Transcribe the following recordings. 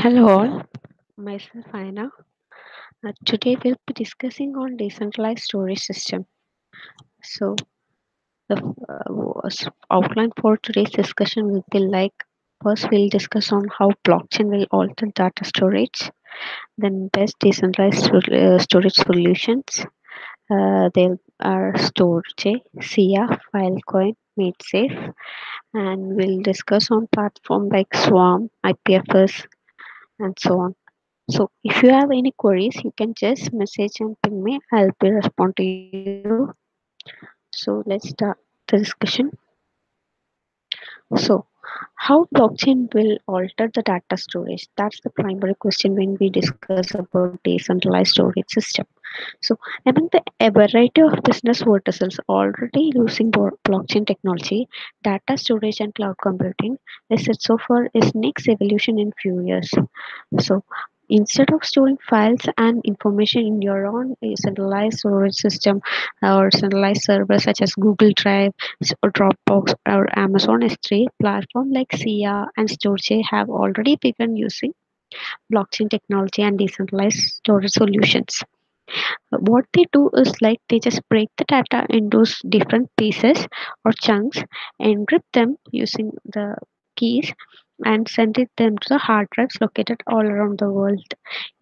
Hello all, myself Aina. Today we'll be discussing on decentralized storage system. So the outline for today's discussion will be like first we'll discuss on how blockchain will alter data storage, then best decentralized storage solutions. There are storage, SIA, Filecoin, MadeSafe, and we'll discuss on platform like Swarm, IPFS, and so on. So if you have any queries, you can just message and ping me. I'll be respond to you. So let's start the discussion. So how blockchain will alter the data storage? That's the primary question when we discuss about decentralized storage system. So among the a variety of business verticals already using blockchain technology, data storage and cloud computing is set so far is next evolution in few years. So instead of storing files and information in your own centralized storage system or centralized server such as Google Drive or Dropbox or Amazon S3, platform like SIA and Storage have already begun using blockchain technology and decentralized storage solutions. What they do is like they just break the data into different pieces or chunks, encrypt them using the keys, and send it them to the hard drives located all around the world.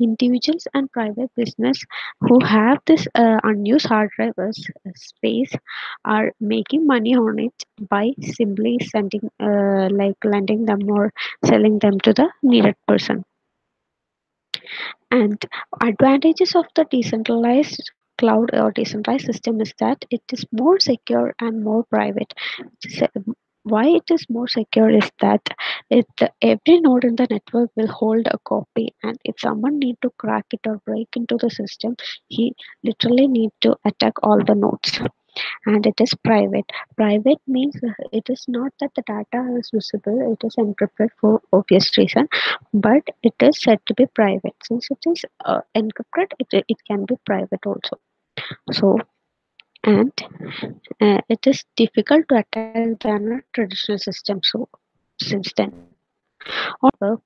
Individuals and private business who have this unused hard drive as space are making money on it by simply sending like lending them or selling them to the needed person. And advantages of the decentralized cloud or decentralized system is that it is more secure and more private. Se- Why it is more secure is that every node in the network will hold a copy, and if someone need to crack it or break into the system, he literally need to attack all the nodes. And it is private. Private means it is not that the data is visible, it is encrypted for obvious reason, but it is said to be private. Since it is encrypted, it can be private also. So, and it is difficult to attack than a traditional system. So, since then.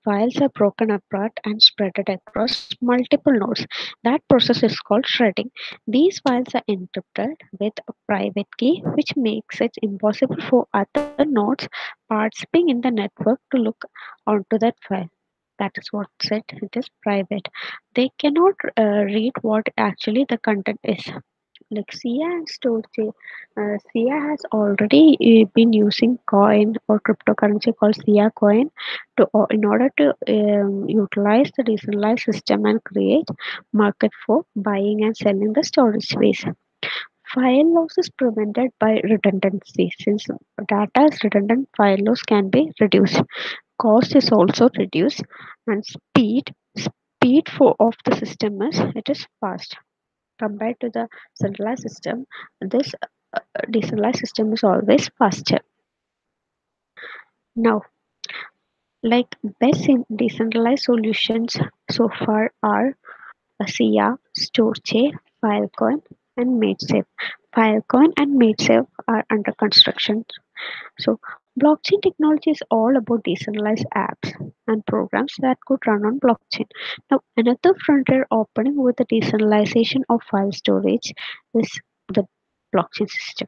Files are broken apart and spread across multiple nodes. That process is called shredding. These files are encrypted with a private key, which makes it impossible for other nodes participating in the network to look onto that file. That is what said it is private. They cannot read what actually the content is. Like SIA and Storage, SIA has already been using coin or cryptocurrency called SIA coin in order to utilize the decentralized system and create market for buying and selling the storage space. File loss is prevented by redundancy. Since data is redundant, file loss can be reduced. Cost is also reduced, and speed for of the system is it is fast compared to the centralized system. This decentralized system is always faster. Now, like best in decentralized solutions so far are SIA, Storage, Filecoin, and MadeSafe. Filecoin and MadeSafe are under construction. So, blockchain technology is all about decentralized apps and programs that could run on blockchain. Now, another frontier opening with the decentralization of file storage is the blockchain system.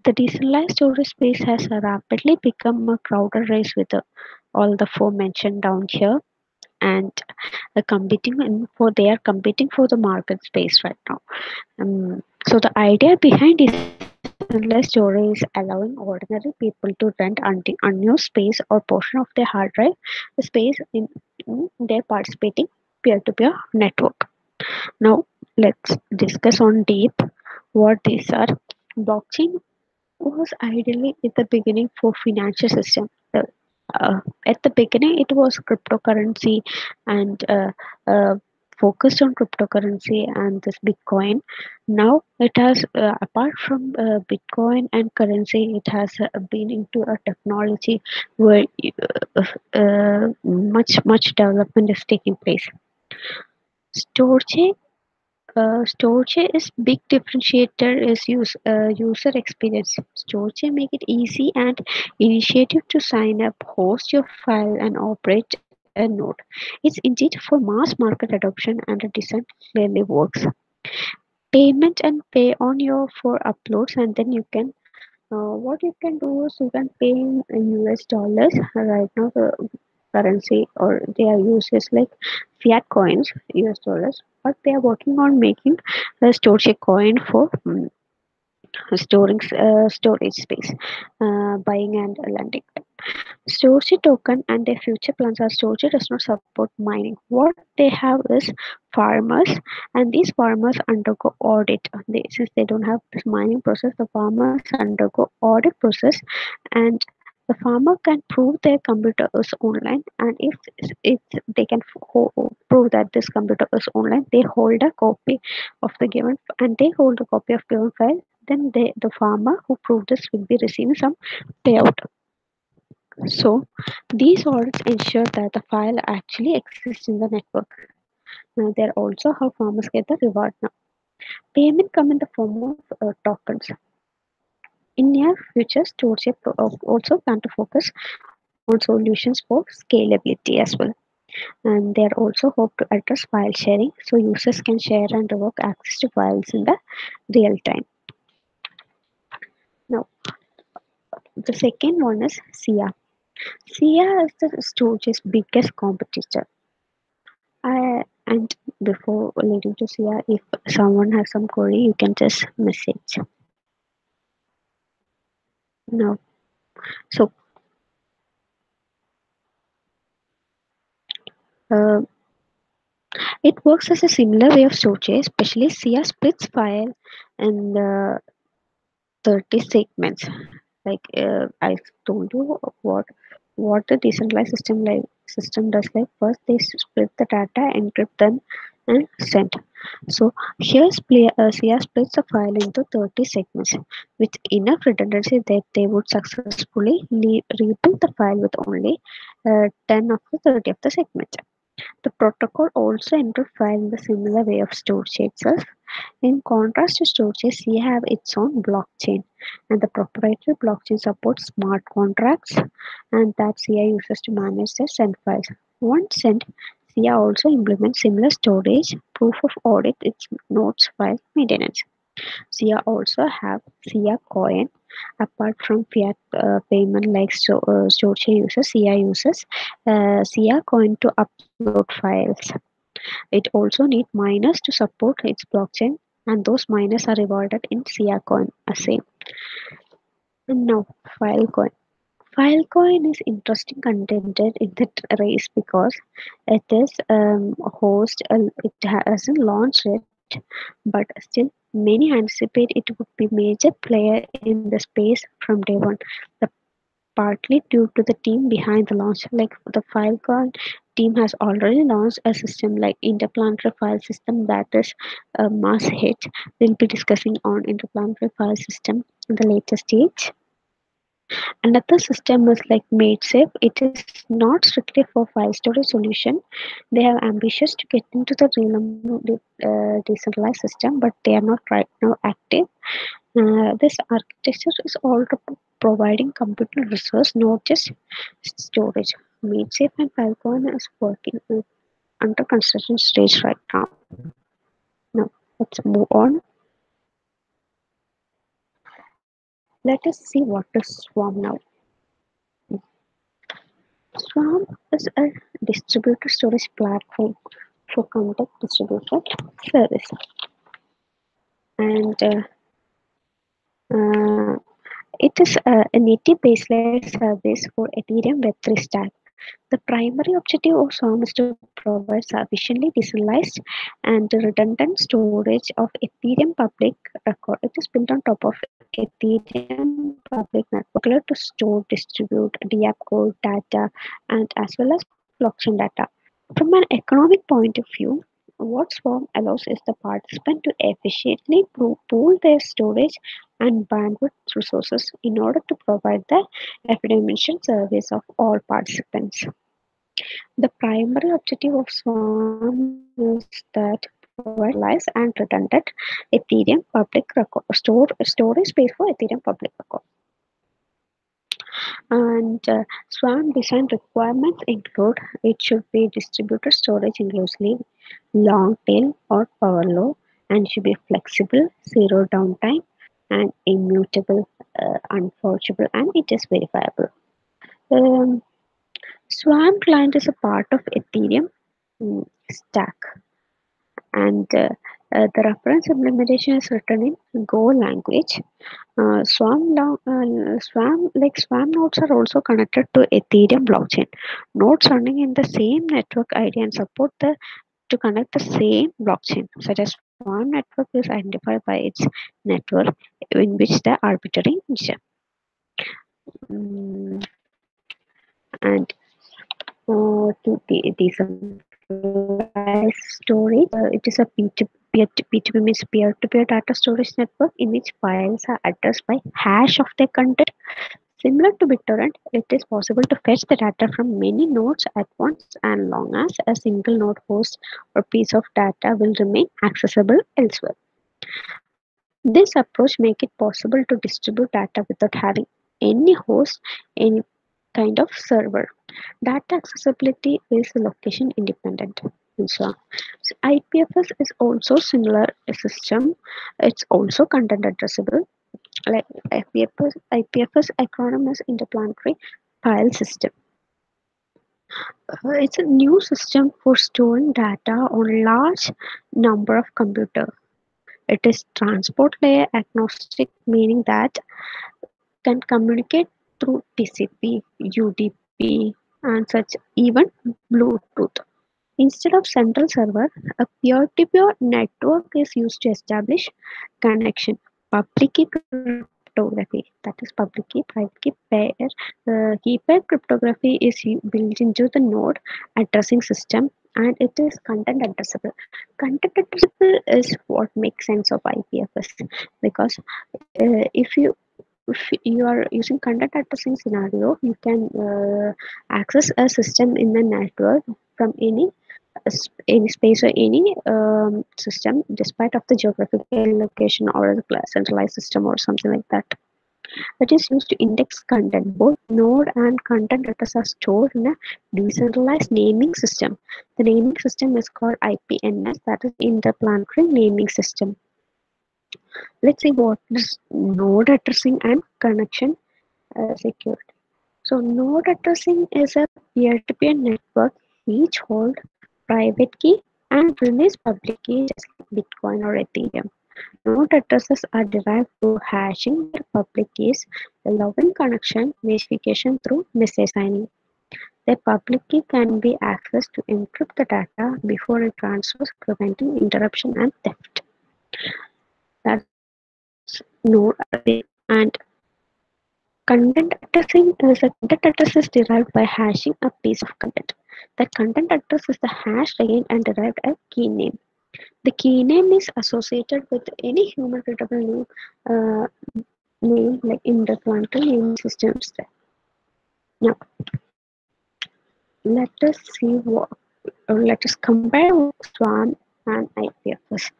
The decentralized storage space has rapidly become a crowded race with all the four mentioned down here, and they are competing for the market space right now. So the idea behind decentralized storage is allowing ordinary people to rent unused space or portion of their hard drive, the space in their participating peer-to-peer network. Now let's discuss on deep what these are. Blockchain was ideally at the beginning for financial system. Uh, at the beginning, it was cryptocurrency and focused on cryptocurrency and this Bitcoin. Now it has, apart from Bitcoin and currency, it has been into a technology where much development is taking place. Storage Storage is big differentiator is user experience. Storage make it easy and initiative to sign up, host your file, and operate node. It's intended for mass market adoption and the design clearly works. Payment and pay on your for uploads, and then you can what you can do is you can pay in US dollars. Right now the currency or their use is like fiat coins, US dollars, but they are working on making a storage coin for storing storage space, buying and lending. Storage token and their future plans are storage does not support mining. What they have is farmers, and these farmers undergo audit. Since they don't have this mining process, the farmers undergo audit process, and the farmer can prove their computer is online. And if they can prove that this computer is online, they hold a copy of the given, and they hold a copy of given file. Then the farmer who proved this will be receiving some payout. So these audits ensure that the file actually exists in the network. Now, they're also how farmers get the reward now. Payment come in the form of tokens. In near future, Stewardship also plan to focus on solutions for scalability as well. And they are also hope to address file sharing so users can share and revoke access to files in the real time. Now, the second one is SIA. SIA is the storage's biggest competitor. And before leading to Sia, if someone has some query, you can just message. No. So uh, it works as a similar way of storage, especially Sia splits file and 30 segments. Like I told you what the decentralized system does. Like first they split the data, encrypt them, and send. So Sia splits the file into 30 segments with enough redundancy that they would successfully rebuild the file with only 10 of the 30 of the segments. The protocol also encrypts file in the similar way of storage itself. In contrast to storages, we have its own blockchain, and the proprietary blockchain supports smart contracts, and that CI uses to manage the send files. Once sent, SIA also implements similar storage, proof of audit, its nodes file maintenance. SIA also have SIA coin. Apart from fiat payment like storage uses, SIA uses SIA coin to upload files. It also needs miners to support its blockchain, and those miners are rewarded in SIA coin as same. And now Filecoin. Filecoin is interesting contended in the race because it is it hasn't launched yet, but still many anticipate it would be major player in the space from day one. The partly due to the team behind the launch. Like the Filecoin team has already launched a system like interplanetary file system that is a mass hit. We'll be discussing on interplanetary file system in the later stage. Another system is like MadeSafe. It is not strictly for file storage solution. They have ambitions to get into the realm decentralized system, but they are not right now active. This architecture is all providing computer resource, not just storage. MadeSafe and Filecoin is working under construction stage right now. Now let's move on. Let us see what is Swarm now. Swarm is a distributed storage platform for context distributed service, and uh, it is a native baseline service for Ethereum Web3 stack. The primary objective of Swarm is to provide sufficiently decentralized and redundant storage of Ethereum public record. It is built on top of Ethereum public network, particular to store, distribute, DApp code, data, and as well as blockchain data. From an economic point of view, what Swarm allows is the participant to efficiently pool their storage and bandwidth resources in order to provide the efficient service of all participants. The primary objective of Swarm is that provide decentralized and redundant Ethereum public record storage space for Ethereum public record. And Swarm design requirements include it should be distributed storage inclusively, long tail or power low, and should be flexible, zero downtime, and immutable, unforgeable, and it is verifiable. Um, Swarm client is a part of Ethereum stack, and the reference implementation is written in Go language. Swarm nodes are also connected to Ethereum blockchain. Nodes running in the same network ID and support the to connect the same blockchain, such as Swarm network is identified by its network in which the arbitrary gem. Mm, and to decentralized storage, it is a P2P means peer-to-peer data storage network in which files are addressed by hash of their content. Similar to BitTorrent, it is possible to fetch the data from many nodes at once and long as a single node host or piece of data will remain accessible elsewhere. This approach makes it possible to distribute data without having any host, any kind of server. Data accessibility is location independent and so on. So IPFS is also similar system. It's also content addressable. Like IPFS acronym is Interplanetary File System. It's a new system for storing data on large number of computers. It is transport layer agnostic, meaning that can communicate through TCP, UDP, and such even Bluetooth. Instead of central server, a peer-to-peer network is used to establish connection. Public key cryptography, that is public key, private key pair. Key pair cryptography is built into the node addressing system and it is content addressable. Content addressable is what makes sense of IPFS because if you are using content addressing scenario, you can access a system in the network from any space or any system despite of the geographical location or the centralized system or something like that. It is used to index content. Both node and content address are stored in a decentralized naming system. The naming system is called IPNS, that is interplanetary naming system. Let's see what is node addressing and connection security. So node addressing is a peer-to-peer network. Each hold private key and release public key just like Bitcoin or Ethereum. Node addresses are derived through hashing their public keys, allowing connection verification through message signing. The public key can be accessed to encrypt the data before it transfers, preventing interruption and theft. That's node addressing. And content addressing is a content address is derived by hashing a piece of content. The content address is the hashed again and derived a key name. The key name is associated with any human readable name like in the quantum naming systems. Now let us see what let us compare SWAM and IPFS.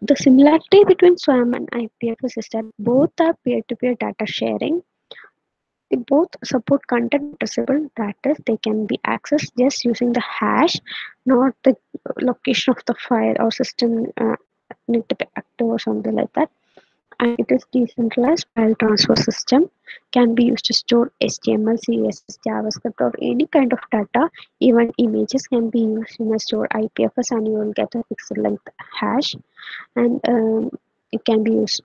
The similarity between SWAM and IPFS is that both are peer-to-peer data sharing. They both support content addressable data. They can be accessed just using the hash, not the location of the file or system need to be active or something like that. And it is decentralized file transfer system. Can be used to store HTML, CSS, JavaScript, or any kind of data. Even images can be used in a store IPFS, and you will get a pixel length hash. And it can be used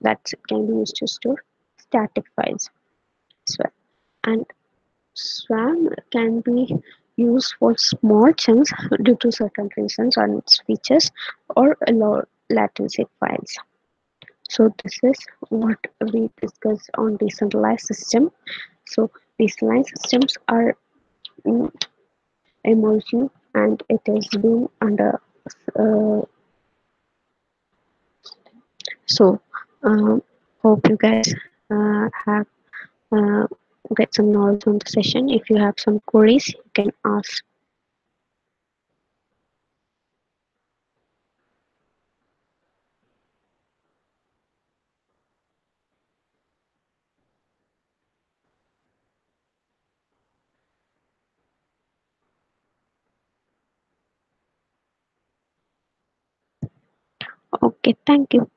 to store static files as well. And SWAM can be used for small chunks due to certain reasons on its features or low latency files. So this is what we discussed on decentralized system. So decentralized systems are mm, emerging and it is being under uh, so hope you guys have uh, get some knowledge on the session. If you have some queries, you can ask. Okay, thank you.